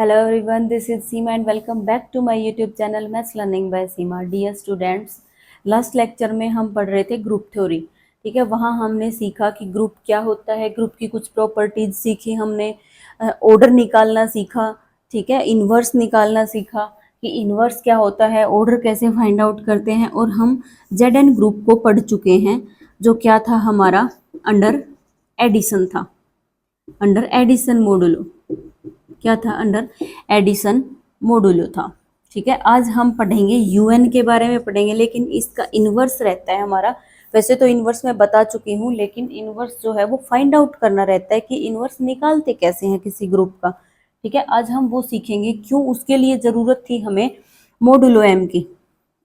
Hello everyone, this is Seema and welcome back to my YouTube channel Maths Learning by Seema. Dear students, last lecture में हम पढ़ रहे थे group theory. ठीक है, वहाँ हमने सीखा कि ग्रुप क्या होता है, ग्रुप की कुछ प्रॉपर्टीज सीखी हमने, ऑर्डर निकालना सीखा. ठीक है, इन्वर्स निकालना सीखा कि इन्वर्स क्या होता है, ऑर्डर कैसे फाइंड आउट करते हैं. और हम जेड एन ग्रुप को पढ़ चुके हैं जो क्या था हमारा अंडर एडिशन था, अंडर एडिशन मोडुलो. क्या था? अंडर एडिशन मोडुलो था. ठीक है, आज हम पढ़ेंगे यूएन के बारे में पढ़ेंगे, लेकिन इसका इन्वर्स रहता है हमारा. वैसे तो इन्वर्स मैं बता चुकी हूँ, लेकिन इन्वर्स जो है वो फाइंड आउट करना रहता है कि इन्वर्स निकालते कैसे हैं किसी ग्रुप का. ठीक है, आज हम वो सीखेंगे क्यों उसके लिए ज़रूरत थी हमें मोडुलो एम की,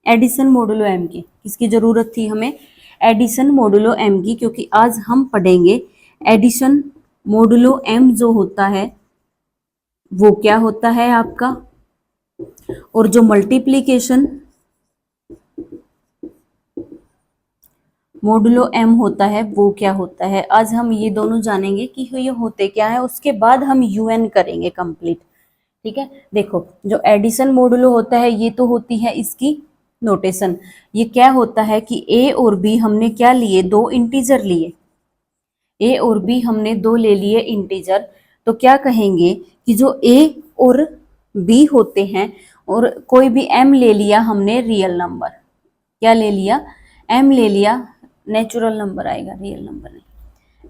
एडिशन मोडुलो एम की. किसकी ज़रूरत थी हमें? एडिशन मोडुलो एम की, क्योंकि आज हम पढ़ेंगे एडिशन मोडुलो एम जो होता है वो क्या होता है आपका, और जो मल्टीप्लिकेशन मोडुलो एम होता है वो क्या होता है. आज हम ये दोनों जानेंगे कि ये होते क्या है, उसके बाद हम यूएन करेंगे कंप्लीट. ठीक है, देखो जो एडिशन मोडुलो होता है ये तो होती है इसकी नोटेशन. ये क्या होता है कि ए और बी हमने क्या लिए, दो इंटीजर लिए. ए और बी हमने दो ले लिए इंटीजर. तो क्या कहेंगे कि जो ए और बी होते हैं, और कोई भी एम ले लिया हमने रियल नंबर. क्या ले लिया? एम ले लिया, नेचुरल नंबर आएगा, रियल नंबर नहीं.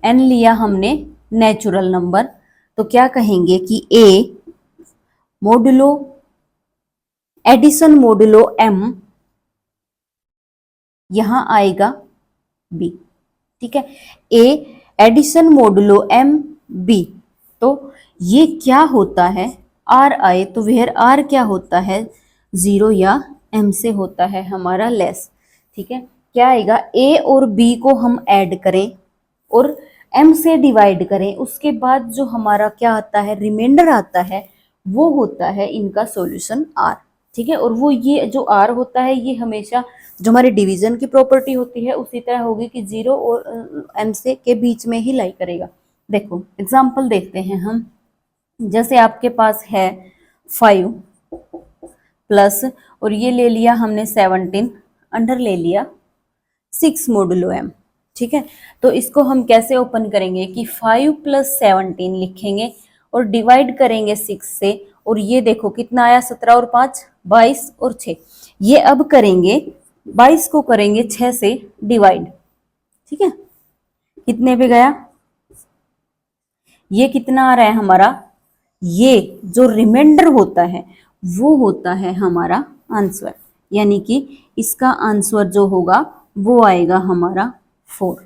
एन लिया हमने नेचुरल नंबर. तो क्या कहेंगे कि ए मोडुलो एडिशन मोडुलो एम यहां आएगा बी. ठीक है, ए एडिशन मोडुलो एम बी. तो ये क्या होता है, आर आए तो वेयर आर क्या होता है, जीरो या एम से होता है हमारा लेस. ठीक है, क्या आएगा, ए और बी को हम ऐड करें और एम से डिवाइड करें, उसके बाद जो हमारा क्या आता है, रिमाइंडर आता है, वो होता है इनका सॉल्यूशन आर. ठीक है, और वो ये जो आर होता है ये हमेशा जो हमारे डिवीजन की प्रॉपर्टी होती है उसी तरह होगी कि जीरो और एम से के बीच में ही लाई करेगा. देखो एग्जाम्पल देखते हैं हम. जैसे आपके पास है 5 प्लस, और ये ले लिया हमने 17, अंडर ले लिया 6 मोडुलो एम. ठीक है, तो इसको हम कैसे ओपन करेंगे कि 5 प्लस 17 लिखेंगे और डिवाइड करेंगे 6 से. और ये देखो कितना आया, 17 और 5 22 और 6. ये अब करेंगे 22 को करेंगे 6 से डिवाइड. ठीक है, कितने पे गया, ये कितना आ रहा है हमारा, ये जो रिमाइंडर होता है वो होता है हमारा आंसर. यानी कि इसका आंसर जो होगा वो आएगा हमारा 4.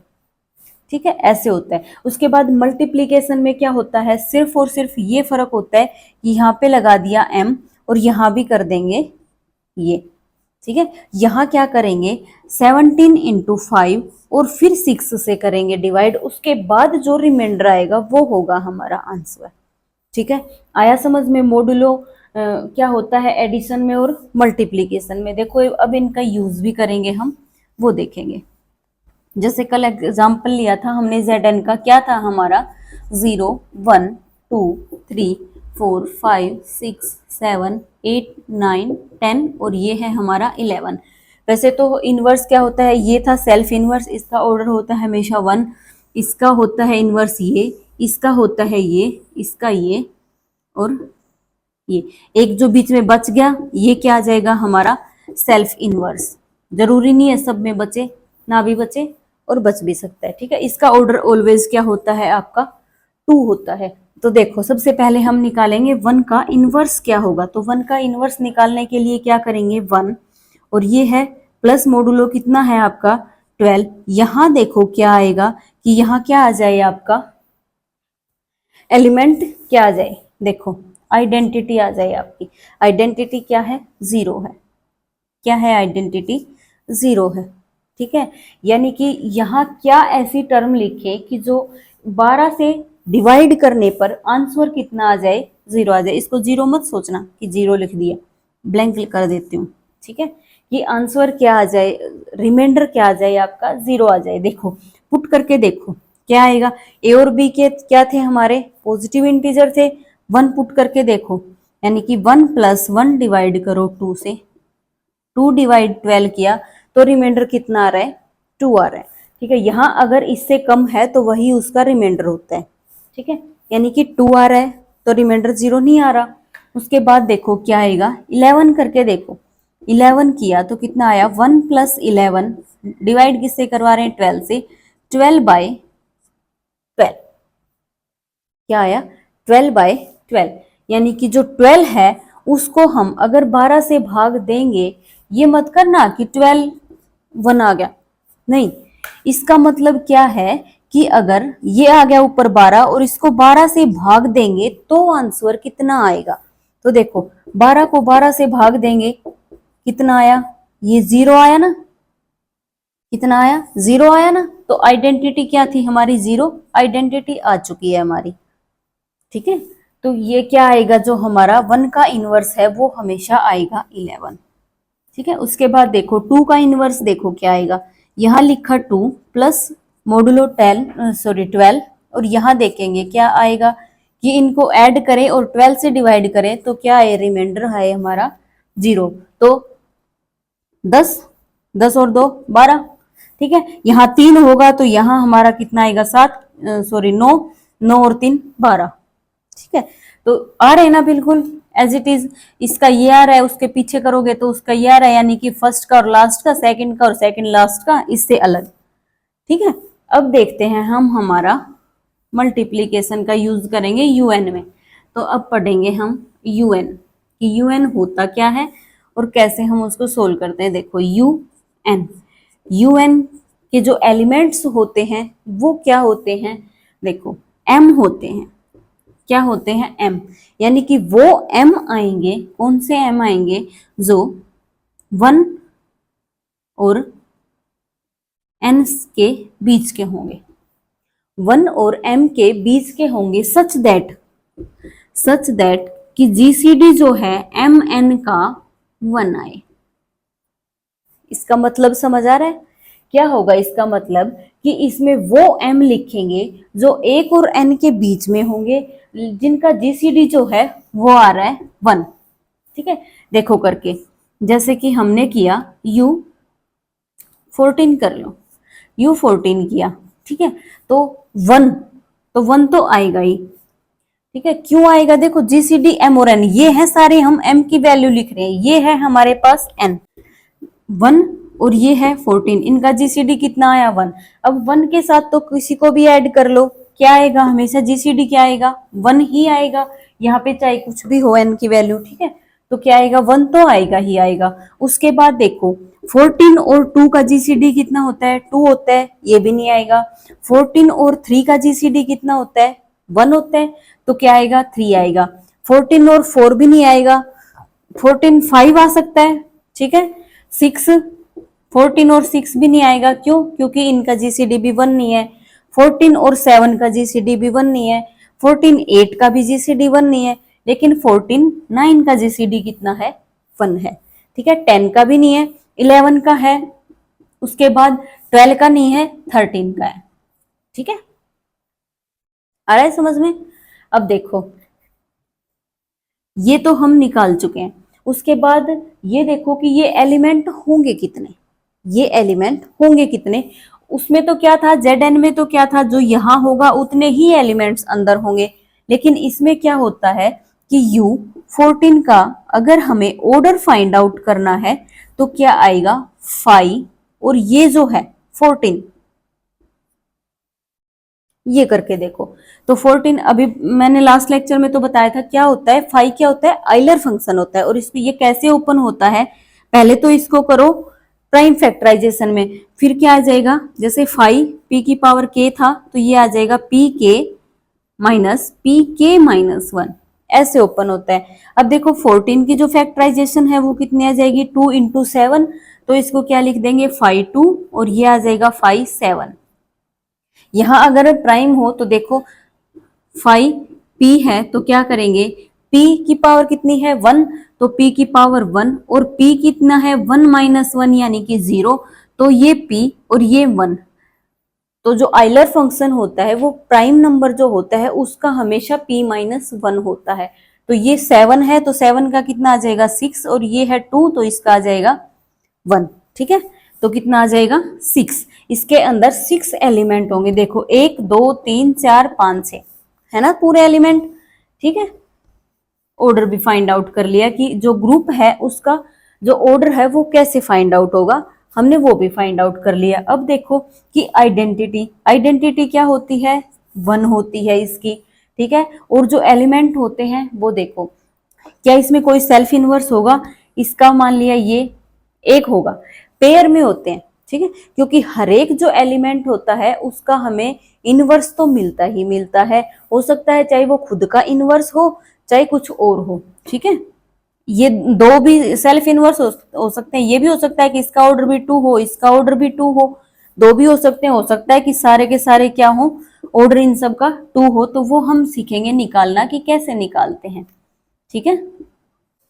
ठीक है, ऐसे होता है. उसके बाद मल्टीप्लीकेशन में क्या होता है, सिर्फ और सिर्फ ये फर्क होता है कि यहाँ पे लगा दिया m और यहाँ भी कर देंगे ये. ठीक है, यहाँ क्या करेंगे 17 इंटू 5 और फिर 6 से करेंगे डिवाइड, उसके बाद जो रिमाइंडर आएगा वो होगा हमारा आंसर. ठीक है, आया समझ में मोडुलो क्या होता है एडिशन में और मल्टीप्लीकेशन में. देखो अब इनका यूज भी करेंगे हम, वो देखेंगे. जैसे कल एग्जाम्पल लिया था हमने Zn का, क्या था हमारा 0 1 2 3 4 5 6 7 8 9 10 और ये है हमारा 11. वैसे तो इनवर्स क्या होता है, ये था सेल्फ इनवर्स, इसका ऑर्डर होता है हमेशा 1, इसका होता है इनवर्स ये, इसका होता है ये, इसका ये, और ये एक जो बीच में बच गया ये क्या आ जाएगा हमारा सेल्फ इनवर्स. जरूरी नहीं है सब में बचे, ना भी बचे और बच भी सकता है. ठीक है, इसका ऑर्डर ऑलवेज क्या होता है आपका 2 होता है. तो देखो सबसे पहले हम निकालेंगे 1 का इनवर्स क्या होगा. तो 1 का इनवर्स निकालने के लिए क्या करेंगे 1, और ये है प्लस मोडुलो कितना है आपका 12. यहां देखो क्या आएगा कि यहाँ क्या आ जाए आपका एलिमेंट, क्या आ जाए, देखो आइडेंटिटी आ जाए आपकी. आइडेंटिटी क्या है, 0 है. क्या है आइडेंटिटी, 0 है. ठीक है, यानी कि यहाँ क्या ऐसी टर्म लिखे कि जो 12 से डिवाइड करने पर आंसर कितना आ जाए, 0 आ जाए. इसको 0 मत सोचना कि 0 लिख दिया, ब्लैंक कर देती हूँ. ठीक है, ये आंसर क्या आ जाए, रिमाइंडर क्या आ जाए आपका 0 आ जाए. देखो पुट करके देखो क्या आएगा. ए और बी के क्या थे हमारे, पॉजिटिव इंटीजर थे. 1 पुट करके देखो यानी कि 1 प्लस 1 डिवाइड करो 2 से, 2 डिवाइड 12 किया तो रिमाइंडर कितना आ रहा है, 2 आ रहा है। ठीक है, यहाँ अगर इससे कम है तो वही उसका रिमाइंडर होता है। ठीक है, यानी कि 2 आ रहा है तो रिमाइंडर 0 नहीं आ रहा। उसके बाद देखो क्या आएगा, 11 करके देखो, 11 किया तो कितना आया, 1 प्लस 11 डिवाइड किससे करवा रहे हैं, 12 से, 12 बाय 12 क्या आया, 12 बाय 12, यानी कि जो 12 है उसको हम अगर 12 से भाग देंगे, ये मत करना कि 12 1 आ गया, नहीं, इसका मतलब क्या है कि अगर ये आ गया ऊपर 12 और इसको 12 से भाग देंगे तो आंसर कितना आएगा। तो देखो 12 को 12 से भाग देंगे, कितना आया, ये 0 आया ना, कितना आया, 0 आया ना। तो आइडेंटिटी क्या थी हमारी, 0, आइडेंटिटी आ चुकी है हमारी। ठीक है, तो ये क्या आएगा, जो हमारा 1 का इनवर्स है वो हमेशा आएगा 11। ठीक है, उसके बाद देखो 2 का इनवर्स देखो क्या आएगा, यहाँ लिखा 2 प्लस मोडुलो 12 और यहाँ देखेंगे क्या आएगा कि इनको ऐड करें और 12 से डिवाइड करें तो क्या है, रिमाइंडर है हमारा 0, तो 10, 10 और 2 12। ठीक है, यहाँ 3 होगा तो यहाँ हमारा कितना आएगा, 7, 9, 9 और 3 12। ठीक है, तो आ रहे हैं ना बिल्कुल एज इट इज, इसका ये आ रहा है, उसके पीछे करोगे तो उसका ये आ रहा है, यानी कि फर्स्ट का और लास्ट का, सेकंड का और सेकंड लास्ट का, इससे अलग। ठीक है, अब देखते हैं हम हमारा मल्टीप्लीकेशन का यूज करेंगे यूएन में। तो अब पढ़ेंगे हम यूएन कि यूएन होता क्या है और कैसे हम उसको सोल्व करते हैं। देखो यूएन, यूएन के जो एलिमेंट्स होते हैं वो क्या होते हैं, देखो एम होते हैं, क्या होते हैं, एम, यानी कि वो एम आएंगे, कौन से एम आएंगे, जो 1 और एन के बीच के होंगे, 1 और एम के बीच के होंगे, सच दैट कि जीसीडी जो है एम एन का 1 आए। इसका मतलब समझ आ रहा है, क्या होगा इसका मतलब कि इसमें वो m लिखेंगे जो 1 और n के बीच में होंगे, जिनका जीसीडी जो है वो आ रहा है 1। ठीक है, देखो करके, जैसे कि हमने किया U14 कर लो, U14 किया, ठीक है, तो 1 तो आएगा ही। ठीक है, क्यों आएगा, देखो जीसीडी m और n ये है सारे, हम m की वैल्यू लिख रहे हैं, ये है हमारे पास n, 1 और ये है 14, इनका जीसीडी कितना आया 1। अब 1 के साथ तो किसी को भी ऐड कर लो, क्या आएगा, हमेशा जीसीडी क्या आएगा, 1 ही आएगा, यहाँ पे चाहे कुछ भी हो n की वैल्यू। ठीक है, तो क्या आएगा, 1 तो आएगा ही आएगा। उसके बाद देखो 14 और 2 का जीसीडी कितना होता है, 2 होता है, ये भी नहीं आएगा। 14 और 3 का जीसीडी कितना होता है, 1 होता है, तो क्या आएगा, 3 आएगा। 14 और 4 भी नहीं आएगा, 14 5 आ सकता है। ठीक है, 6, 14 और 6 भी नहीं आएगा, क्यों, क्योंकि इनका जीसीडी भी 1 नहीं है। 14 और 7 का जीसीडी भी 1 नहीं है। 14 8 का भी जीसीडी 1 नहीं है, लेकिन 14 9 का जीसीडी कितना है, 1 है। ठीक है, 10 का भी नहीं है, 11 का है, उसके बाद 12 का नहीं है, 13 का है। ठीक है, आ रहा है समझ में। अब देखो ये तो हम निकाल चुके हैं, उसके बाद ये देखो कि ये एलिमेंट होंगे कितने, ये एलिमेंट होंगे कितने। उसमें तो क्या था, Zn में तो क्या था, जो यहाँ होगा उतने ही एलिमेंट्स अंदर होंगे, लेकिन इसमें क्या होता है कि U14 का अगर हमें ऑर्डर फाइंड आउट करना है तो क्या आएगा 5 और ये जो है 14, ये करके देखो। तो 14 अभी मैंने लास्ट लेक्चर में तो बताया था क्या होता है, 5 क्या होता है, आइलर फंक्शन होता है। और इसमें ये कैसे ओपन होता है, पहले तो इसको करो प्राइम फैक्टराइजेशन में, फिर क्या आ जाएगा, जैसे 5 p की पावर k था तो ये आ जाएगा pk -1, ऐसे ओपन होता है। अब देखो 14 की जो फैक्टराइजेशन है वो कितनी आ जाएगी, 2 × 7, तो इसको क्या लिख देंगे 5 2 और ये आ जाएगा 5 7। यहां अगर प्राइम हो तो देखो 5 p है तो क्या करेंगे, p की पावर कितनी है 1, तो p की पावर 1 और p कितना है 1 - 1 यानी कि 0, तो ये p और ये 1। तो जो आइलर फंक्शन होता है वो प्राइम नंबर जो होता है उसका हमेशा p - 1 होता है। तो ये 7 है तो 7 का कितना आ जाएगा 6, और ये है 2 तो इसका आ जाएगा 1। ठीक है, तो कितना आ जाएगा 6। इसके अंदर 6 एलिमेंट होंगे, देखो 1 2 3 4 5 6 है ना पूरे एलिमेंट। ठीक है, ऑर्डर भी फाइंड आउट कर लिया कि जो ग्रुप है उसका जो ऑर्डर है वो कैसे फाइंड आउट होगा, हमने वो भी फाइंड आउट कर लिया। अब देखो कि आइडेंटिटी क्या होती है, 1 होती है इसकी। ठीक है, और जो एलिमेंट होते हैं वो देखो, क्या इसमें कोई सेल्फ इनवर्स होगा, इसका मान लिया ये 1 होगा, पेयर में होते हैं। ठीक है, क्योंकि हर एक जो एलिमेंट होता है उसका हमें इनवर्स तो मिलता ही मिलता है, हो सकता है चाहे वो खुद का इनवर्स हो चाहे कुछ और हो। ठीक है, ये दो भी सेल्फ इनवर्स हो सकते हैं, ये भी हो सकता है कि इसका ऑर्डर भी 2 हो इसका ऑर्डर भी 2 हो, दो भी हो सकते हैं, हो सकता है कि सारे के सारे क्या हो, ऑर्डर इन सब का 2 हो। तो वो हम सीखेंगे निकालना कि कैसे निकालते हैं। ठीक है,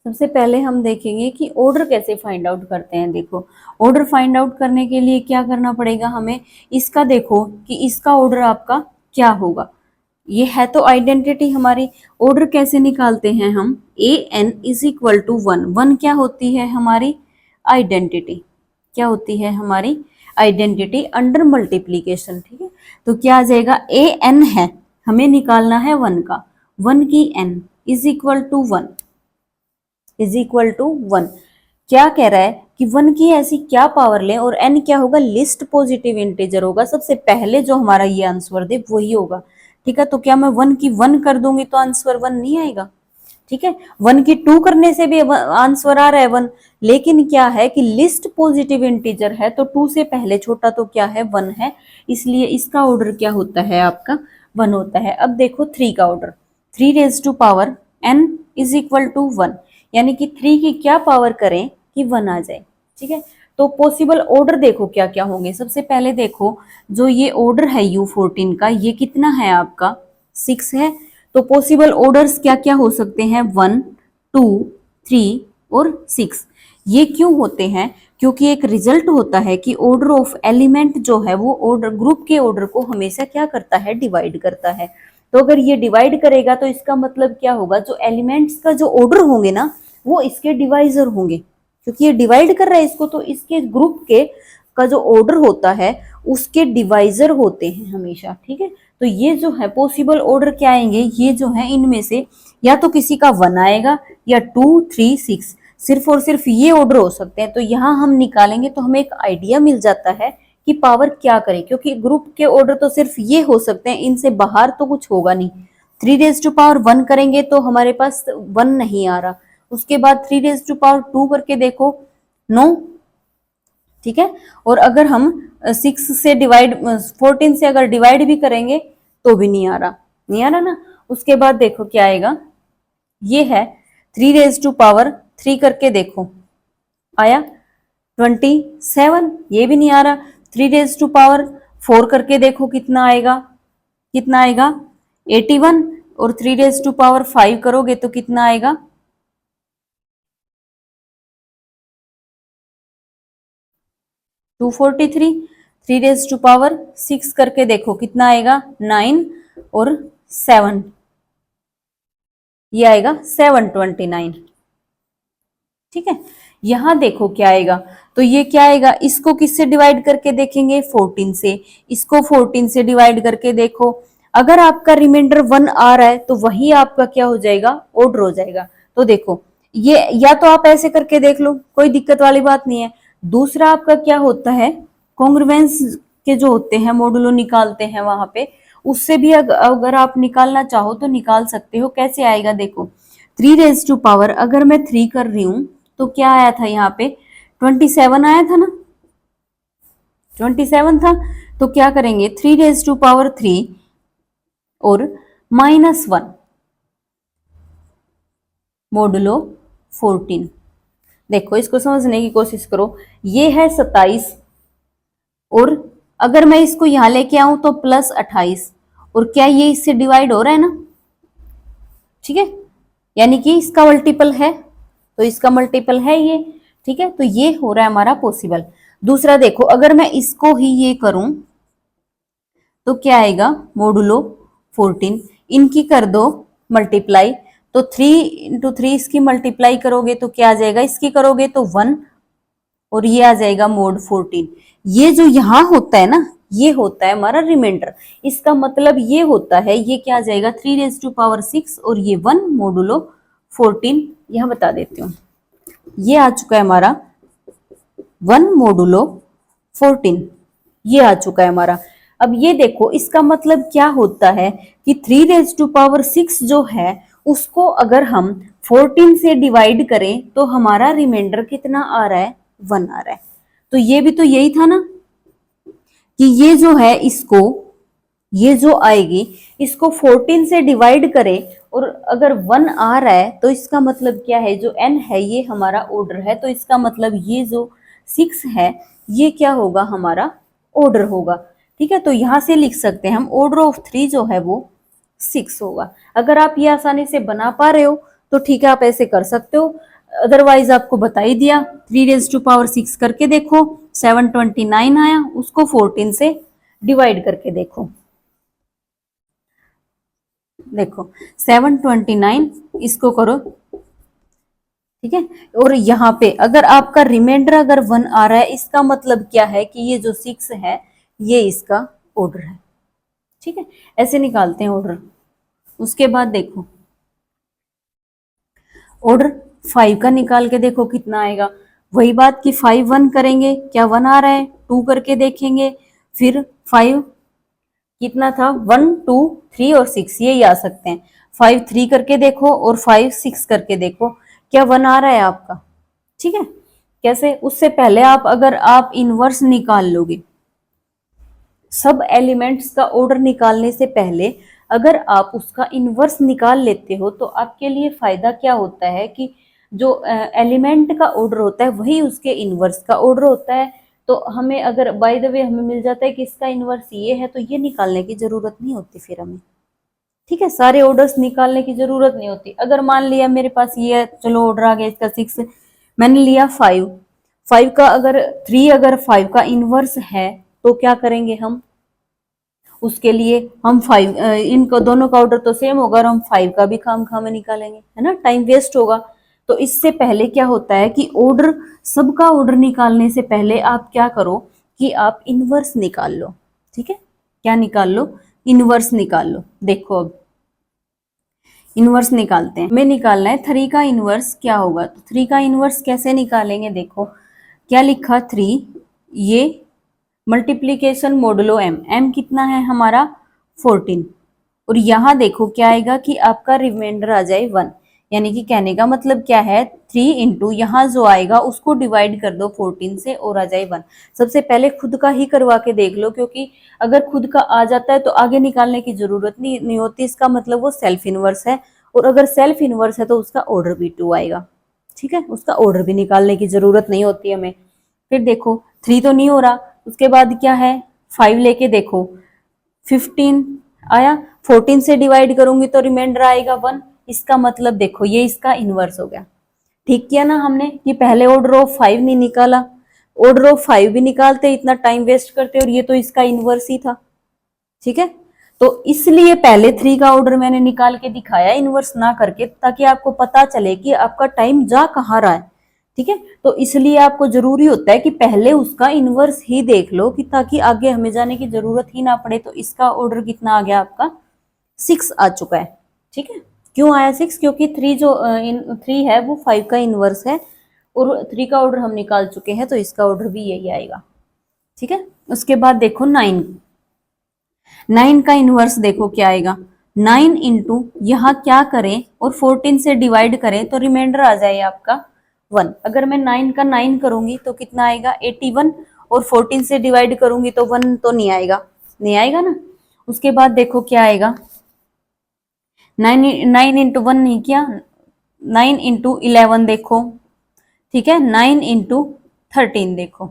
सबसे पहले हम देखेंगे कि ऑर्डर कैसे फाइंड आउट करते हैं। देखो ऑर्डर फाइंड आउट करने के लिए क्या करना पड़ेगा हमें, इसका देखो कि इसका ऑर्डर आपका क्या होगा, ये है तो आइडेंटिटी हमारी। ऑर्डर कैसे निकालते हैं हम, A N is equal to 1, 1 क्या होती है हमारी आइडेंटिटी, क्या होती है हमारी आइडेंटिटी अंडर मल्टीप्लीकेशन। ठीक है, तो क्या आ जाएगा, ए एन है, हमें निकालना है 1 का, 1 की n is equal to 1 is equal to 1। क्या कह रहा है कि 1 की ऐसी क्या पावर ले, और n क्या होगा, लिस्ट पॉजिटिव इंटीजर होगा, सबसे पहले जो हमारा ये आंसर दे वही होगा। ठीक है, तो क्या मैं 1 की 1 कर दूंगी तो आंसर 1 नहीं आएगा। ठीक है, 1 की 2 करने से भी आंसर आ रहा है 1, लेकिन क्या है कि लिस्ट पॉजिटिव इंटीजर है तो 2 से पहले छोटा तो क्या है 1 है, इसलिए इसका ऑर्डर क्या होता है आपका 1 होता है। अब देखो 3 का order, 3 raise to power n is equal to 1, यानी कि 3 की क्या पावर करें कि 1 आ जाए। ठीक है, तो पॉसिबल ऑर्डर देखो क्या क्या होंगे। सबसे पहले देखो जो ये ऑर्डर है U14 का, ये कितना है आपका 6 है, तो पॉसिबल ऑर्डर्स क्या क्या हो सकते हैं 1 2 3 और 6। ये क्यों होते हैं, क्योंकि एक रिजल्ट होता है कि ऑर्डर ऑफ एलिमेंट जो है वो ऑर्डर ग्रुप के ऑर्डर को हमेशा क्या करता है, डिवाइड करता है। तो अगर ये डिवाइड करेगा तो इसका मतलब क्या होगा, जो एलिमेंट्स का जो ऑर्डर होंगे ना वो इसके डिवाइजर होंगे, क्योंकि ये डिवाइड कर रहा है इसको, तो इसके ग्रुप के का जो ऑर्डर होता है उसके डिवाइजर होते हैं हमेशा। ठीक है, तो ये जो है पॉसिबल ऑर्डर क्या आएंगे, ये जो है इनमें से या तो किसी का 1 आएगा या 2 3 6, सिर्फ और सिर्फ ये ऑर्डर हो सकते हैं। तो यहाँ हम निकालेंगे तो हमें एक आइडिया मिल जाता है कि पावर क्या करें, क्योंकि ग्रुप के ऑर्डर तो सिर्फ ये हो सकते हैं, इनसे बाहर तो कुछ होगा नहीं। 3 रेज टू पावर 1 करेंगे तो हमारे पास 1 नहीं आ रहा, उसके बाद 3 रेज टू पावर 2 करके देखो 9। ठीक है, और अगर हम 6 से डिवाइड 14 से अगर डिवाइड भी करेंगे तो भी नहीं आ रहा, नहीं आ रहा ना। उसके बाद देखो क्या आएगा, ये है 3 रेज टू पावर 3 करके देखो आया 27, ये भी नहीं आ रहा। 3 रेज टू पावर 4 करके देखो कितना आएगा, कितना आएगा 81, और 3 रेज टू पावर 5 करोगे तो कितना आएगा 243। 3 रेज टू पावर 6 करके देखो कितना आएगा 9 और 7, ये आएगा 729। ठीक है, यहां देखो क्या आएगा, तो ये क्या आएगा, इसको किससे डिवाइड करके देखेंगे 14 से, इसको 14 से डिवाइड करके देखो। अगर आपका रिमाइंडर 1 आ रहा है तो वही आपका क्या हो जाएगा, ऑर्डर हो जाएगा। तो देखो ये या तो आप ऐसे करके देख लो, कोई दिक्कत वाली बात नहीं है। दूसरा आपका क्या होता है, कॉन्ग्रुएंस के जो होते हैं मॉडुलो निकालते हैं वहां पे, उससे भी अगर आप निकालना चाहो तो निकाल सकते हो। कैसे आएगा देखो, 3 रेज टू पावर अगर मैं 3 कर रही हूं तो क्या आया था यहाँ पे 27 आया था ना, 27 था। तो क्या करेंगे 3 रेज टू पावर 3 और -1 मोडुलो 14। देखो इसको समझने की कोशिश करो, ये है 27 और अगर मैं इसको यहां लेके आऊं तो +28, और क्या ये इससे डिवाइड हो रहा है ना। ठीक है, यानी कि इसका मल्टीपल है, तो इसका मल्टीपल है ये। ठीक है, तो ये हो रहा है हमारा पॉसिबल। दूसरा देखो अगर मैं इसको ही ये करूं तो क्या आएगा, मोडुलो 14, इनकी कर दो मल्टीप्लाई तो 3 × 3 इसकी मल्टीप्लाई करोगे तो क्या आ जाएगा, इसकी करोगे तो 1 और ये आ जाएगा mod 14। ये जो यहाँ होता है ना, ये होता है हमारा रिमाइंडर। इसका मतलब ये होता है, ये क्या आ जाएगा 3⁶ और ये 1 मोडुलो 14। यहाँ बता देती हूँ, ये आ चुका है हमारा 1 मोडुलो 14, ये आ चुका है हमारा। अब ये देखो इसका मतलब क्या होता है कि 3⁶ जो है उसको अगर हम 14 से डिवाइड करें तो हमारा रिमाइंडर कितना आ रहा है, 1 आ रहा है। तो ये भी तो यही था ना कि ये जो है इसको, ये जो आएगी इसको 14 से डिवाइड करें और अगर 1 आ रहा है तो इसका मतलब क्या है, जो n है ये हमारा ऑर्डर है, तो इसका मतलब ये जो 6 है ये क्या होगा, हमारा ऑर्डर होगा। ठीक है, तो यहां से लिख सकते हैं हम ऑर्डर ऑफ 3 जो है वो 6 होगा। अगर आप ये आसानी से बना पा रहे हो तो ठीक है, आप ऐसे कर सकते हो, अदरवाइज आपको बता ही दिया। 3⁶ करके देखो 729 आया, उसको 14 से डिवाइड करके देखो, देखो 729 इसको करो। ठीक है, और यहाँ पे अगर आपका रिमाइंडर अगर 1 आ रहा है, इसका मतलब क्या है कि ये जो 6 है ये इसका ऑर्डर है। ठीक है, ऐसे निकालते हैं ऑर्डर। उसके बाद देखो ऑर्डर 5 का निकाल के देखो कितना आएगा। वही बात कि 5 1 करेंगे, क्या 1 आ रहा है, 2 करके देखेंगे, फिर 5 कितना था 1 2 3 और 6, ये आ सकते हैं। 5 3 करके देखो और 5 6 करके देखो, क्या 1 आ रहा है आपका। ठीक है, कैसे, उससे पहले आप अगर आप इनवर्स निकाल लोगे, सब एलिमेंट्स का ऑर्डर निकालने से पहले अगर आप उसका इनवर्स निकाल लेते हो तो आपके लिए फायदा क्या होता है कि जो एलिमेंट का ऑर्डर होता है वही उसके इनवर्स का ऑर्डर होता है। तो हमें अगर बाय द वे हमें मिल जाता है कि इसका इनवर्स ये है, तो ये निकालने की जरूरत नहीं होती फिर हमें। ठीक है, सारे ऑर्डर्स निकालने की जरूरत नहीं होती। अगर मान लिया मेरे पास ये, चलो ऑर्डर आ गया इसका 6, मैंने लिया 5, 5 का अगर 3 अगर 5 का इनवर्स है तो क्या करेंगे हम, उसके लिए हम 5 इनको दोनों का ऑर्डर तो सेम होगा और हम 5 का भी खाम में निकालेंगे, है ना, टाइम वेस्ट होगा। तो इससे पहले क्या होता है कि ऑर्डर, सबका ऑर्डर निकालने से पहले आप क्या करो कि आप इनवर्स निकाल लो। ठीक है, क्या निकाल लो, इनवर्स निकाल लो। देखो अब इनवर्स निकालते हैं, हमें निकालना है 3 का इनवर्स क्या होगा। तो 3 का इनवर्स कैसे निकालेंगे, देखो क्या लिखा 3, ये मल्टीप्लीकेशन मोडुलो m, m कितना है हमारा 14, और यहाँ देखो क्या आएगा कि आपका रिमाइंडर आ जाए 1, यानी कि कहने का मतलब क्या है 3 इंटू यहाँ जो आएगा उसको डिवाइड कर दो 14 से और आ जाए 1। सबसे पहले खुद का ही करवा के देख लो, क्योंकि अगर खुद का आ जाता है तो आगे निकालने की जरूरत नहीं होती, इसका मतलब वो सेल्फ इनवर्स है, और अगर सेल्फ इनवर्स है तो उसका ऑर्डर भी 2 आएगा। ठीक है, उसका ऑर्डर भी निकालने की जरूरत नहीं होती हमें। फिर देखो 3 तो नहीं हो रहा, उसके बाद क्या है 5 लेके देखो 15 आया, 14 से डिवाइड करूंगी तो रिमाइंडर आएगा 1, इसका मतलब देखो ये इसका इनवर्स हो गया। ठीक किया ना हमने कि पहले ऑर्डर ऑफ 5 नहीं निकाला, ऑर्डर ऑफ 5 भी निकालते इतना टाइम वेस्ट करते, और ये तो इसका इनवर्स ही था। ठीक है, तो इसलिए पहले 3 का ऑर्डर मैंने निकाल के दिखाया इनवर्स ना करके, ताकि आपको पता चले कि आपका टाइम जा कहाँ रहा है। ठीक है, तो इसलिए आपको जरूरी होता है कि पहले उसका इनवर्स ही देख लो, कि ताकि आगे हमें जाने की जरूरत ही ना पड़े। तो इसका ऑर्डर कितना आ गया आपका 6 आ चुका है। ठीक है, क्यों आया 6, क्योंकि 3 है वो 5 का इनवर्स है, और 3 का ऑर्डर हम निकाल चुके हैं, तो इसका ऑर्डर भी यही आएगा। ठीक है, उसके बाद देखो 9 का इनवर्स देखो क्या आएगा, 9 इंटू यहाँ क्या करें और 14 से डिवाइड करें तो रिमाइंडर आ जाए आपका 1। अगर मैं 9 का 9 करूंगी तो कितना आएगा 81, और 14 से डिवाइड करूंगी तो 1 तो नहीं आएगा, नहीं आएगा ना। उसके बाद देखो क्या आएगा, 9 इंटू 1 नहीं किया, 9 इंटू 11 देखो। ठीक है, 9 इंटू 13 देखो,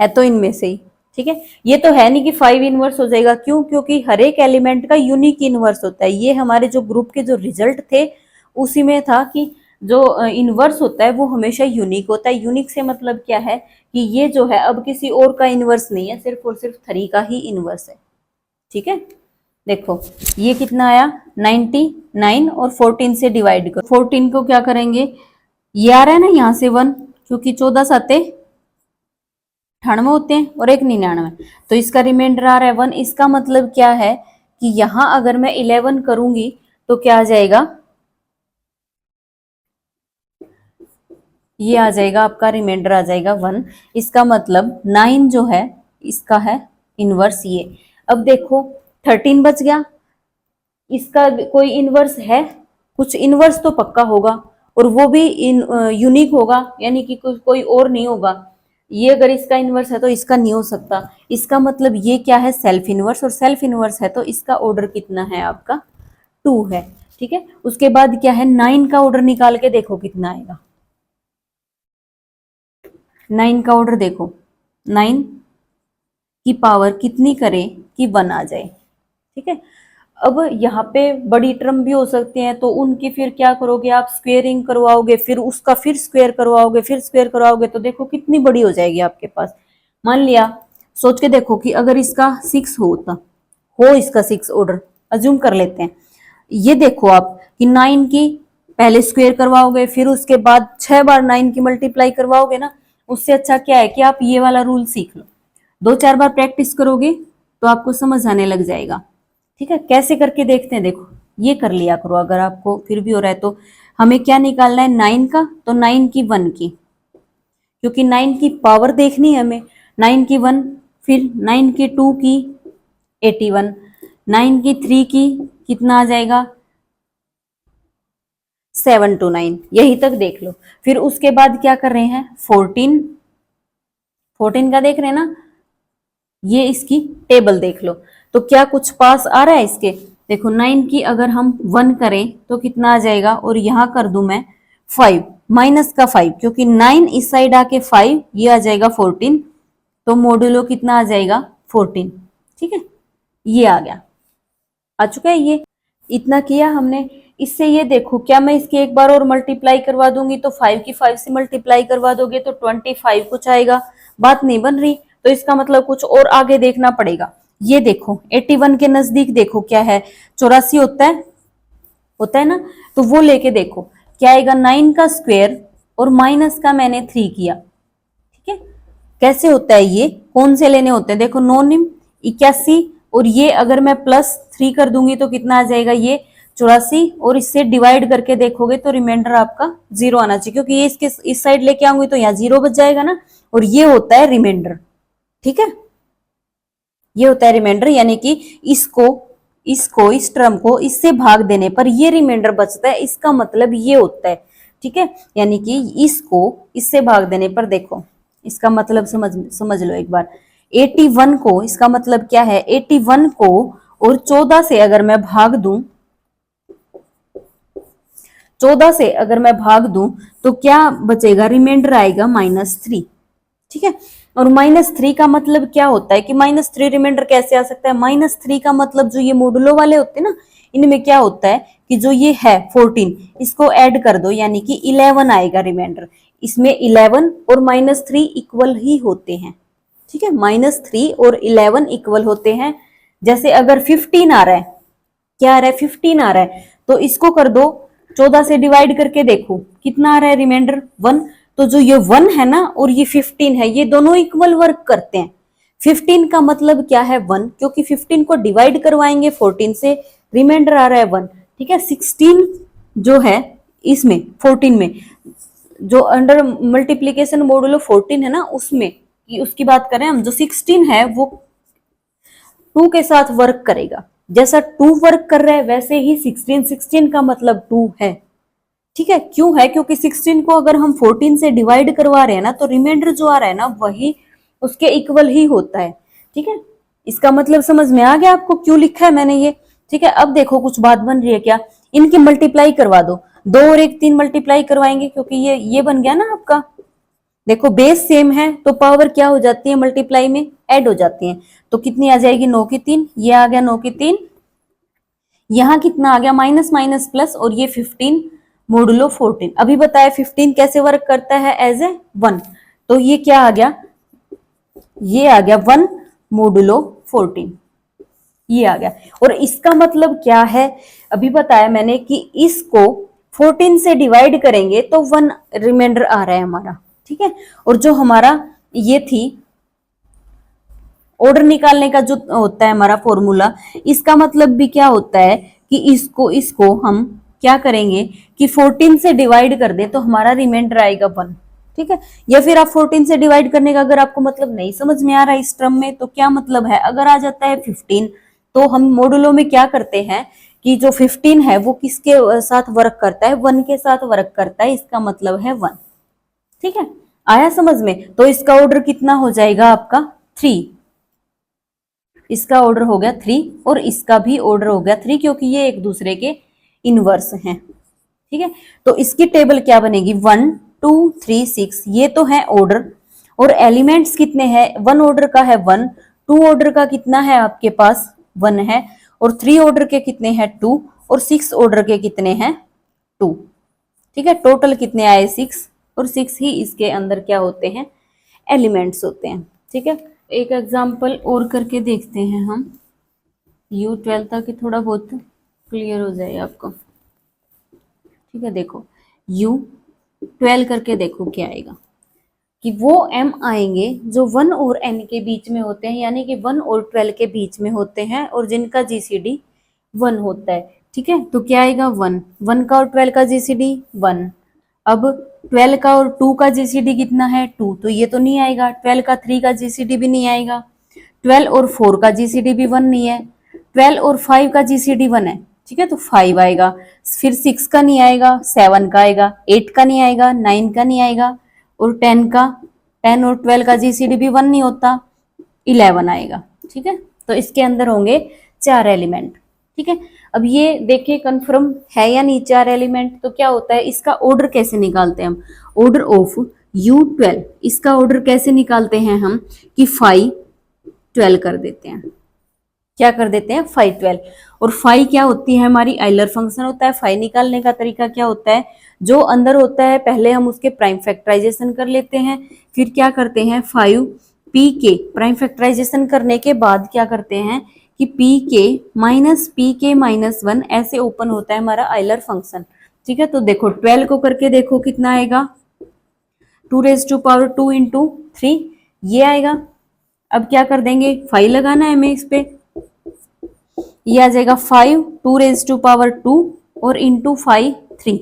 है तो इनमें से ही। ठीक है, ये तो है नहीं कि 5 इनवर्स हो जाएगा, क्यों, क्योंकि हर एक एलिमेंट का यूनिक इनवर्स होता है। ये हमारे जो ग्रुप के जो रिजल्ट थे उसी में था कि जो इनवर्स होता है वो हमेशा यूनिक होता है। यूनिक से मतलब क्या है कि ये जो है अब किसी और का इनवर्स नहीं है, सिर्फ और सिर्फ 3 का ही इनवर्स है। ठीक है, देखो ये कितना आया 99 और 14 से डिवाइड करो। 14 को क्या करेंगे, ये आ रहा है ना यहाँ से 1, क्योंकि 14 साते 98 होते हैं और एक 99, तो इसका रिमाइंडर आ रहा है 1। इसका मतलब क्या है कि यहां अगर मैं 11 करूंगी तो क्या आ जाएगा, ये आ जाएगा आपका रिमाइंडर आ जाएगा 1। इसका मतलब 9 जो है इसका है इनवर्स ये। अब देखो 13 बच गया, इसका कोई इनवर्स है, कुछ इनवर्स तो पक्का होगा और वो भी यूनिक होगा, यानी कि कोई और नहीं होगा। ये अगर इसका इनवर्स है तो इसका नहीं हो सकता। इसका मतलब ये क्या है, सेल्फ इनवर्स, और सेल्फ इनवर्स है तो इसका ऑर्डर कितना है आपका 2 है। ठीक है, उसके बाद क्या है 9 का ऑर्डर निकाल के देखो कितना आएगा। 9 का ऑर्डर देखो, 9 की पावर कितनी करें कि 1 आ जाए। ठीक है, अब यहाँ पे बड़ी टर्म भी हो सकते हैं तो उनकी फिर क्या करोगे आप, स्क्वेयरिंग करवाओगे, फिर उसका फिर स्क्वेयर करवाओगे, फिर स्क्वेयर करवाओगे, तो देखो कितनी बड़ी हो जाएगी आपके पास। मान लिया, सोच के देखो कि अगर इसका 6 होता हो, इसका 6 ऑर्डर अज्यूम कर लेते हैं। ये देखो आप कि 9 की पहले स्क्वेयर करवाओगे, फिर उसके बाद 6 बार 9 की मल्टीप्लाई करवाओगे ना। उससे अच्छा क्या है कि आप ये वाला रूल सीख लो, 2-4 बार प्रैक्टिस करोगे तो आपको समझ आने लग जाएगा। ठीक है, कैसे करके देखते हैं, देखो ये कर लिया करो। अगर आपको फिर भी हो रहा है तो हमें क्या निकालना है 9 का, तो 9 की 1 की, क्योंकि 9 की पावर देखनी है हमें। 9 की 1, फिर 9 की 2 की 81, 9 की 3 की कितना आ जाएगा 729, यही तक देख लो। फिर उसके बाद क्या कर रहे हैं 14 का देख रहे हैं ना, ये इसकी टेबल देख लो। तो क्या कुछ पास आ रहा है इसके, देखो 9 की अगर हम 1 करें तो कितना आ जाएगा, और यहां कर दूं मैं 5 माइनस का 5, क्योंकि 9 इस साइड आके 5 ये आ जाएगा 14, तो मोडुलो कितना आ जाएगा 14। ठीक है, ये आ गया, आ चुका है ये। इतना किया हमने। इससे ये देखो, क्या मैं इसकी एक बार और मल्टीप्लाई करवा दूंगी तो 5 की 5 से मल्टीप्लाई करवा दोगे तो 25 कुछ आएगा, बात नहीं बन रही। तो इसका मतलब कुछ और आगे देखना पड़ेगा। ये देखो 81 के नजदीक देखो क्या है, 84 होता है ना, तो वो लेके देखो क्या आएगा, 9 का स्क्वायर और माइनस का मैंने 3 किया। ठीक है, कैसे होता है ये, कौन से लेने होते हैं, देखो नोनिम 81, और ये अगर मैं +3 कर दूंगी तो कितना आ जाएगा ये 84, और इससे डिवाइड करके देखोगे तो रिमाइंडर आपका 0 आना चाहिए, क्योंकि ये इसके इस साइड लेके आऊंगी तो यहाँ 0 बच जाएगा ना, और ये होता है रिमाइंडर। ठीक है, ये होता है रिमाइंडर, यानी कि इसको इसको इस टर्म को इससे भाग देने पर ये रिमाइंडर बचता है, इसका मतलब ये होता है। ठीक है, यानी कि इसको इससे भाग देने पर देखो, इसका मतलब समझ लो एक बार। 81 को, इसका मतलब क्या है, 81 को और 14 से अगर मैं भाग दूं, 14 से अगर मैं भाग दूं तो क्या बचेगा, रिमाइंडर आएगा -3। ठीक है, और -3 का मतलब क्या होता है कि -3 रिमाइंडर कैसे आ सकता है, -3 का मतलब जो ये मोडुलो वाले होते हैं ना, इनमें क्या होता है कि जो ये है 14, इसको ऐड कर दो, यानी कि 11 आएगा रिमाइंडर। इसमें 11 और -3 इक्वल ही होते हैं। ठीक है, -3 और 11 इक्वल होते हैं। जैसे अगर 15 आ रहा है, क्या आ रहा है 15 आ रहा है, तो इसको कर दो 14 से डिवाइड करके देखो कितना आ रहा है रिमाइंडर 1। तो जो ये 1 है ना और ये 15 है, ये दोनों इक्वल वर्क करते हैं। 15 का मतलब क्या है 1, क्योंकि 15 को डिवाइड करवाएंगे 14 से, रिमाइंडर आ रहा है 1। ठीक है, 16 जो है इसमें 14 में, जो अंडर मल्टीप्लीकेशन मॉडुलो 14 है ना, उसमें उसकी बात करें हम, जो 16 है वो 2 के साथ वर्क करेगा। जैसा 2 वर्क कर रहा है वैसे ही 16 का मतलब 2 है। ठीक है, क्यों है, क्योंकि 16 को अगर हम 14 से डिवाइड करवा रहे हैं ना, तो रिमाइंडर जो आ रहा है ना वही उसके इक्वल ही होता है। ठीक है, इसका मतलब समझ में आ गया आपको क्यों लिखा है मैंने ये। ठीक है, अब देखो कुछ बात बन रही है क्या, इनकी मल्टीप्लाई करवा दो, 2 और 1 3 मल्टीप्लाई करवाएंगे, क्योंकि ये बन गया ना आपका। देखो बेस सेम है तो पावर क्या हो जाती है, मल्टीप्लाई में ऐड हो जाती है। तो कितनी आ जाएगी 9 की 3, ये आ गया 9 की 3, यहां कितना आ गया माइनस माइनस प्लस, और ये 15 मोडुलो 14। अभी बताया 15 कैसे वर्क करता है, एज ए 1, तो ये क्या आ गया, ये आ गया 1 मोडुलो 14। ये आ गया। और इसका मतलब क्या है, अभी बताया मैंने कि इसको 14 से डिवाइड करेंगे तो 1 रिमाइंडर आ रहा है हमारा, ठीक है। और जो हमारा ये थी ऑर्डर निकालने का जो होता है हमारा फॉर्मूला, इसका मतलब भी क्या होता है कि इसको इसको हम क्या करेंगे कि 14 से डिवाइड कर दे तो हमारा रिमाइंडर आएगा 1, ठीक है। या फिर आप 14 से डिवाइड करने का अगर आपको मतलब नहीं समझ में आ रहा है इस टर्म में, तो क्या मतलब है, अगर आ जाता है 15 तो हम मॉडुलो में क्या करते हैं कि जो 15 है वो किसके साथ वर्क करता है, 1 के साथ वर्क करता है, इसका मतलब है 1, ठीक है। आया समझ में? तो इसका ऑर्डर कितना हो जाएगा आपका 3, इसका ऑर्डर हो गया 3 और इसका भी ऑर्डर हो गया 3, क्योंकि ये एक दूसरे के इनवर्स हैं, ठीक है। तो इसकी टेबल क्या बनेगी, 1 2 3 6, ये तो है ऑर्डर। और एलिमेंट्स कितने हैं, 1 ऑर्डर का है 1, 2 ऑर्डर का कितना है आपके पास 1 है, और 3 ऑर्डर के कितने हैं 2, और 6 ऑर्डर के कितने हैं 2, ठीक है। टोटल कितने आए 6, और 6 ही इसके अंदर क्या होते हैं, एलिमेंट्स होते हैं, ठीक है। एक एग्जाम्पल और करके देखते हैं हम U12 ताकि थोड़ा बहुत क्लियर हो जाए आपको, ठीक है। देखो U12 करके देखो क्या आएगा, कि वो m आएंगे जो 1 और n के बीच में होते हैं, यानी कि 1 और 12 के बीच में होते हैं, और जिनका GCD 1 होता है, ठीक है। तो क्या आएगा 1, 1 का और 12 का GCD 1। अब 12 का और 2 का GCD कितना है 2, तो ये तो नहीं आएगा। 12 का 3 का GCD भी नहीं आएगा। 12 और 4 का GCD भी 1 नहीं है। 12 और 5 का GCD 1 है, ठीक है, तो 5 आएगा। फिर 6 का नहीं आएगा, 7 का आएगा, 8 का नहीं आएगा, 9 का नहीं आएगा, और 10 का, 10 और 12 का GCD भी 1 नहीं होता, 11 आएगा, ठीक है। तो इसके अंदर होंगे 4 एलिमेंट, ठीक है। अब ये देखिए कंफर्म है या नहीं 4 एलिमेंट, तो क्या होता है, इसका ऑर्डर कैसे निकालते हैं हम, ऑर्डर ऑफ U12, इसका ऑर्डर कैसे निकालते हैं हम कि 5 12 कर देते हैं, क्या कर देते हैं 5 12। और 5 क्या होती है हमारी, आइलर फंक्शन होता है। 5 निकालने का तरीका क्या होता है, जो अंदर होता है पहले हम उसके प्राइम फैक्टराइजेशन कर लेते हैं, फिर क्या करते हैं 5 p के प्राइम फैक्टराइजेशन करने के बाद क्या करते हैं कि p के माइनस 1 ऐसे ओपन होता है हमारा आइलर फंक्शन, ठीक है। तो देखो 12 को करके देखो कितना आएगा, 2 रेज टू पावर 2 इंटू 3, ये आएगा। अब क्या कर देंगे 5 लगाना है हमें इस पे, ये आ जाएगा 5 2 रेज टू पावर 2 और इंटू 5 3,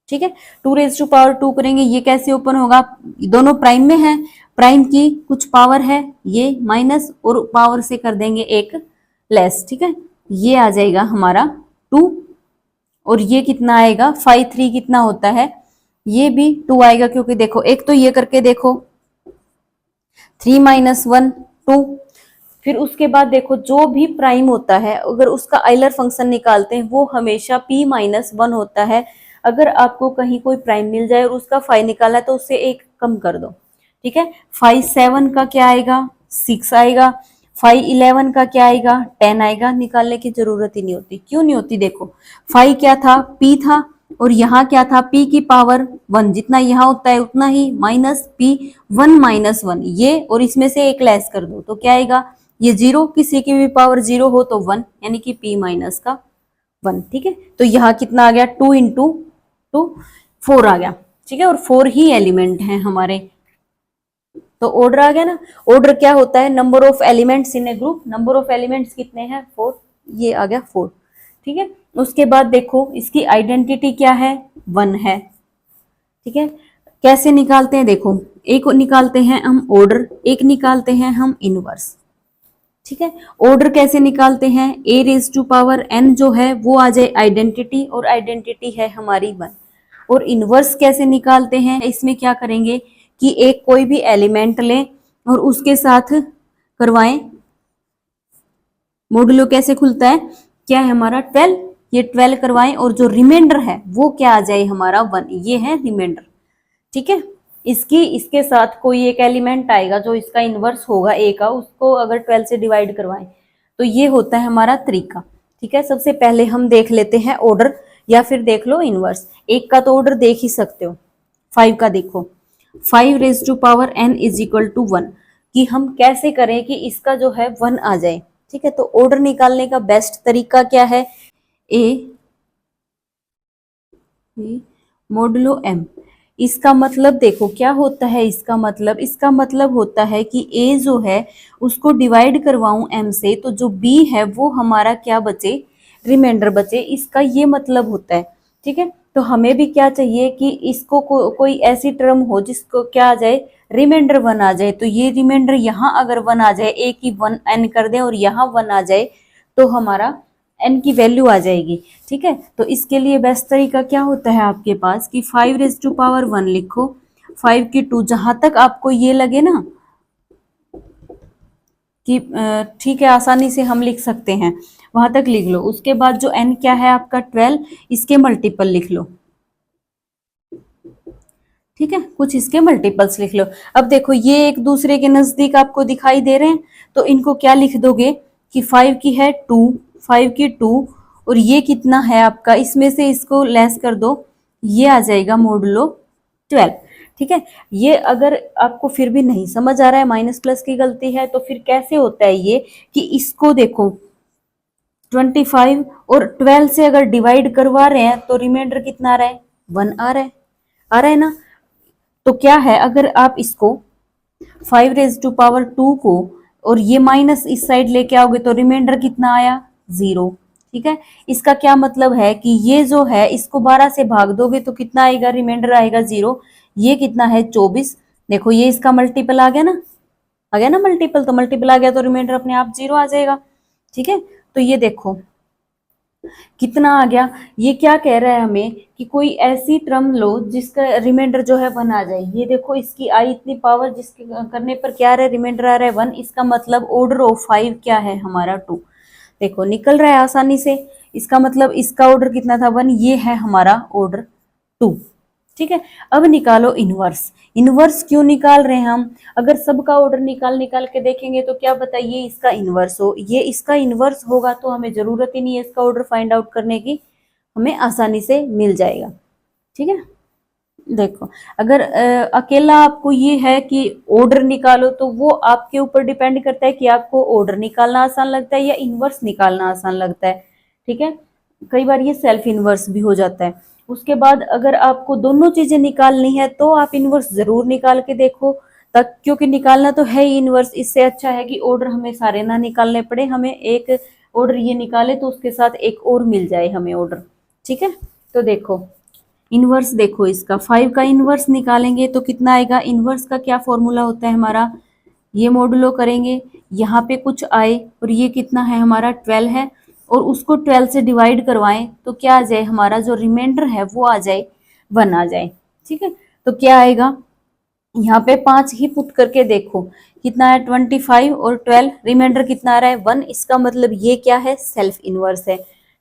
ठीक है। 2 रेज टू पावर 2 करेंगे, ये कैसे ओपन होगा, दोनों प्राइम में है, प्राइम की कुछ पावर है ये माइनस, और पावर से कर देंगे एक लेस, ठीक है। ये आ जाएगा हमारा 2, और ये कितना आएगा 5 3 कितना होता है, ये भी 2 आएगा, क्योंकि देखो एक तो ये करके देखो 3 माइनस 1 2, फिर उसके बाद देखो जो भी प्राइम होता है अगर उसका आइलर फंक्शन निकालते हैं वो हमेशा p माइनस 1 होता है। अगर आपको कहीं कोई प्राइम मिल जाए और उसका 5 निकाला है तो उससे एक कम कर दो, ठीक है। 5 7 का क्या आएगा 6 आएगा, 5 11 का क्या आएगा 10 आएगा, निकालने की जरूरत ही नहीं होती। क्यों नहीं होती, देखो 5 क्या था p था, और यहाँ क्या था p की पावर 1, जितना यहाँ होता है उतना ही, माइनस p 1 माइनस 1 ये, और इसमें से एक लेस कर दो तो क्या आएगा, ये 0, किसी की भी पावर 0 हो तो 1, यानी कि p माइनस का 1, ठीक है। तो यहाँ कितना आ गया 2 इंटू 2 4 आ गया, ठीक है। और 4 ही एलिमेंट हैं हमारे, तो ऑर्डर आ गया ना। ऑर्डर क्या होता है, number of elements in A group, number of elements कितने हैं 4, ये आ गया 4, ठीक है। उसके बाद देखो इसकी आइडेंटिटी क्या है 1 है, ठीक है। कैसे निकालते हैं, देखो एक निकालते हैं हम ऑर्डर, एक निकालते हैं हम इनवर्स, ठीक है। ऑर्डर कैसे निकालते हैं, a raise to power n जो है वो आ जाए आइडेंटिटी, और आइडेंटिटी है हमारी 1। और इनवर्स कैसे निकालते हैं, इसमें क्या करेंगे कि एक कोई भी एलिमेंट लें और उसके साथ करवाएं, मॉडुलो कैसे खुलता है, क्या है हमारा 12, ये 12 करवाएं, और जो रिमाइंडर है वो क्या आ जाए हमारा 1, ये है रिमाइंडर, ठीक है। इसके साथ कोई एक एलिमेंट आएगा जो इसका इनवर्स होगा a का, उसको अगर 12 से डिवाइड करवाएं तो ये होता है हमारा तरीका, ठीक है। सबसे पहले हम देख लेते हैं ऑर्डर, या फिर देख लो इनवर्स। एक का तो ऑर्डर देख ही सकते हो, 5 का देखो 5 raise to power n is equal to 1, कि हम कैसे करें कि इसका जो है 1 आ जाए, ठीक है, तो ऑर्डर निकालने का बेस्ट तरीका क्या है, ए मोडुलो एम। इसका मतलब देखो क्या होता है, इसका मतलब होता है कि ए जो है उसको डिवाइड करवाऊं एम से, तो जो बी है वो हमारा क्या बचे, रिमाइंडर बचे, इसका ये मतलब होता है। ठीक है, तो हमें भी क्या चाहिए कि इसको कोई ऐसी टर्म हो जिसको क्या आ जाए, रिमाइंडर वन आ जाए। तो ये रिमाइंडर यहाँ अगर वन आ जाए, ए की वन एन कर दें और यहाँ वन आ जाए, तो हमारा एन की वैल्यू आ जाएगी। ठीक है, तो इसके लिए बेस्ट तरीका क्या होता है आपके पास कि 5⁻1 लिखो, 5 की 2, जहां तक आपको ये लगे ना कि ठीक है आसानी से हम लिख सकते हैं, वहां तक लिख लो। उसके बाद जो एन क्या है आपका 12, इसके मल्टीपल लिख लो। ठीक है, कुछ इसके मल्टीपल्स लिख लो। अब देखो ये एक दूसरे के नजदीक आपको दिखाई दे रहे हैं, तो इनको क्या लिख दोगे कि 5 की है 2, 5 की 2, और ये कितना है आपका, इसमें से इसको लेस कर दो, ये आ जाएगा मोडुलो 12। ठीक है, ये अगर आपको फिर भी नहीं समझ आ रहा है, माइनस प्लस की गलती है, तो फिर कैसे होता है ये कि इसको देखो 25 और 12 से अगर डिवाइड करवा रहे हैं तो रिमाइंडर कितना आ रहा है, 1 आ रहा है, आ रहा है ना। तो क्या है, अगर आप इसको 5⁻2 को और ये माइनस इस साइड लेके आओगे तो रिमाइंडर कितना आया, 0। ठीक है, इसका क्या मतलब है कि ये जो है इसको 12 से भाग दोगे तो कितना आएगा, रिमाइंडर आएगा 0। ये कितना है, 24। देखो ये इसका मल्टीपल आ गया ना, आ गया ना मल्टीपल, तो मल्टीपल आ गया तो रिमाइंडर अपने आप 0 आ जाएगा। ठीक है, तो ये देखो कितना आ गया। ये क्या कह रहा है हमें कि कोई ऐसी टर्म लो जिसका रिमाइंडर जो है 1 आ जाए। ये देखो इसकी आई इतनी पावर, जिसके करने पर क्या आ रहा है, रिमाइंडर आ रहा है 1। इसका मतलब ऑर्डर ऑफ 5 क्या है हमारा, 2। देखो निकल रहा है आसानी से। इसका मतलब इसका ऑर्डर कितना था, 1, ये है हमारा ऑर्डर 2। ठीक है, अब निकालो इनवर्स। इनवर्स क्यों निकाल रहे हैं हम, अगर सबका ऑर्डर निकाल निकाल के देखेंगे तो क्या बताइए इसका इनवर्स हो, ये इसका इनवर्स होगा तो हमें जरूरत ही नहीं है इसका ऑर्डर फाइंड आउट करने की, हमें आसानी से मिल जाएगा। ठीक है, देखो अगर अकेला आपको ये है कि ऑर्डर निकालो, तो वो आपके ऊपर डिपेंड करता है कि आपको ऑर्डर निकालना आसान लगता है या इनवर्स निकालना आसान लगता है। ठीक है, कई बार ये सेल्फ इनवर्स भी हो जाता है। उसके बाद अगर आपको दोनों चीजें निकालनी है तो आप इनवर्स जरूर निकाल के देखो, तक क्योंकि निकालना तो है ही इनवर्स। इससे अच्छा है कि ऑर्डर हमें सारे ना निकालने पड़े, हमें एक ऑर्डर ये निकाले तो उसके साथ एक और मिल जाए हमें ऑर्डर। ठीक है, तो देखो इनवर्स, देखो इसका 5 का इनवर्स निकालेंगे तो कितना आएगा, इनवर्स का क्या फॉर्मूला होता है हमारा, ये मोडुलो करेंगे, यहाँ पे कुछ आए और ये कितना है हमारा 12 है, और उसको 12 से डिवाइड करवाएं तो क्या आ जाए, हमारा जो रिमाइंडर है वो आ जाए 1 आ जाए। ठीक है, तो क्या आएगा, यहाँ पे 5 ही पुट करके देखो कितना है, 25 और 12, रिमाइंडर कितना आ रहा है, 1। इसका मतलब ये क्या है, सेल्फ इनवर्स है।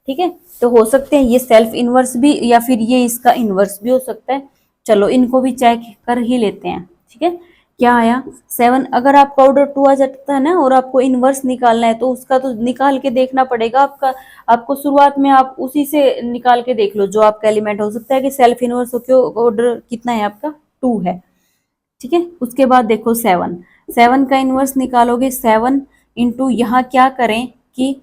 ठीक है, तो हो सकते हैं ये सेल्फ इनवर्स भी या फिर ये इसका इनवर्स भी हो सकता है। चलो इनको भी चेक कर ही लेते हैं। ठीक है, क्या आया, 7। अगर आपका ऑर्डर 2 आ जाता है ना और आपको इनवर्स निकालना है तो उसका तो निकाल के देखना पड़ेगा आपको शुरुआत में आप उसी से निकाल के देख लो जो आपका एलिमेंट हो सकता है कि सेल्फ इनवर्स हो, क्यों ऑर्डर कितना है आपका 2 है। ठीक है, उसके बाद देखो 7 का इनवर्स निकालोगे, 7 इंटू यहाँ क्या करें कि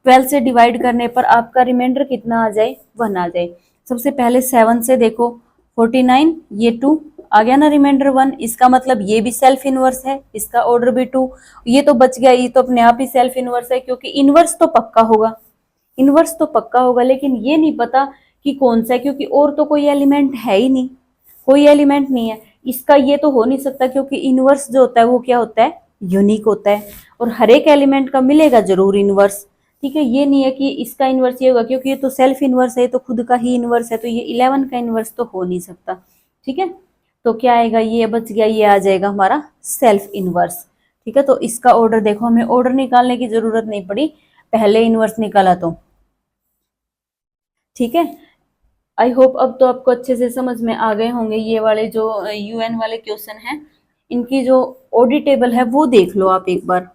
12 से डिवाइड करने पर आपका रिमाइंडर कितना आ जाए, 1 आ जाए। सबसे पहले 7 से देखो 49, ये 2 आ गया ना, रिमाइंडर 1। इसका मतलब ये भी सेल्फ इनवर्स है, इसका ऑर्डर भी 2। ये तो बच गया, ये तो अपने आप ही सेल्फ इनवर्स है, क्योंकि इनवर्स तो पक्का होगा, इनवर्स तो पक्का होगा, लेकिन ये नहीं पता कि कौन सा है, क्योंकि और तो कोई एलिमेंट है ही नहीं, कोई एलिमेंट नहीं है। इसका ये तो हो नहीं सकता, क्योंकि इनवर्स जो होता है वो क्या होता है, यूनिक होता है, और हर एक एलिमेंट का मिलेगा जरूर इनवर्स। ठीक है, ये नहीं है कि इसका इनवर्स ये होगा, क्योंकि ये तो सेल्फ इनवर्स है, तो खुद का ही इनवर्स है, तो ये 11 का इनवर्स तो हो नहीं सकता। ठीक है, तो क्या आएगा, ये बच गया, ये आ जाएगा हमारा सेल्फ इनवर्स। ठीक है, तो इसका ऑर्डर देखो, हमें ऑर्डर निकालने की जरूरत नहीं पड़ी, पहले इनवर्स निकाला तो। ठीक है, आई होप अब तो आपको अच्छे से समझ में आ गए होंगे। ये वाले जो यूएन वाले क्वेश्चन हैं, इनकी जो ऑडिट टेबल है वो देख लो आप एक बार,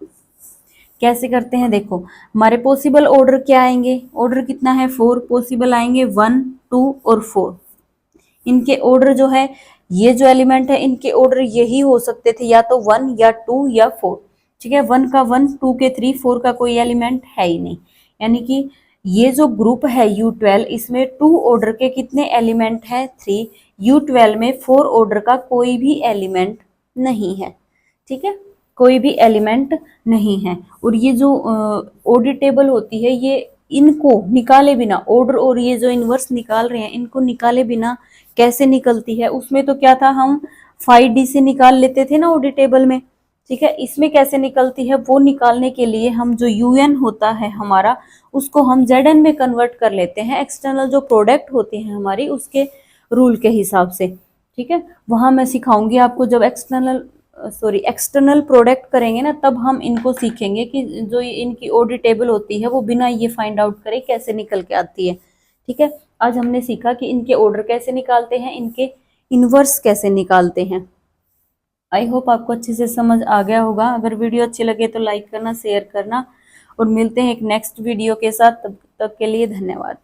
कैसे करते हैं। देखो हमारे पॉसिबल ऑर्डर क्या आएंगे, ऑर्डर कितना है 4, पॉसिबल आएंगे 1, 2 और 4। इनके ऑर्डर जो है, ये जो एलिमेंट है इनके ऑर्डर यही हो सकते थे, या तो 1 या 2 या 4। ठीक है, 1 का 1, 2 के 3, 4 का कोई एलिमेंट है ही नहीं। यानी कि ये जो ग्रुप है U12, इसमें 2 ऑर्डर के कितने एलिमेंट है? 3। U12 में 4 ऑर्डर का कोई भी एलिमेंट नहीं है। ठीक है, कोई भी एलिमेंट नहीं है। और ये जो ऑर्डर टेबल होती है, ये इनको निकाले बिना, ऑर्डर और ये जो इनवर्स निकाल रहे हैं, इनको निकाले बिना कैसे निकलती है? उसमें तो क्या था, हम 5D से निकाल लेते थे ना ऑर्डर टेबल में। ठीक है, इसमें कैसे निकलती है वो निकालने के लिए हम जो UN होता है हमारा, उसको हम ZN में कन्वर्ट कर लेते हैं, एक्सटर्नल जो प्रोडक्ट होती है हमारी उसके रूल के हिसाब से। ठीक है, वहां मैं सिखाऊंगी आपको, जब एक्सटर्नल प्रोडक्ट करेंगे ना, तब हम इनको सीखेंगे कि जो इनकी ऑर्डर टेबल होती है वो बिना ये फाइंड आउट करे कैसे निकल के आती है। ठीक है, आज हमने सीखा कि इनके ऑर्डर कैसे निकालते हैं, इनके इनवर्स कैसे निकालते हैं। आई होप आपको अच्छे से समझ आ गया होगा। अगर वीडियो अच्छी लगे तो लाइक करना, शेयर करना, और मिलते हैं एक नेक्स्ट वीडियो के साथ। तब तक के लिए धन्यवाद।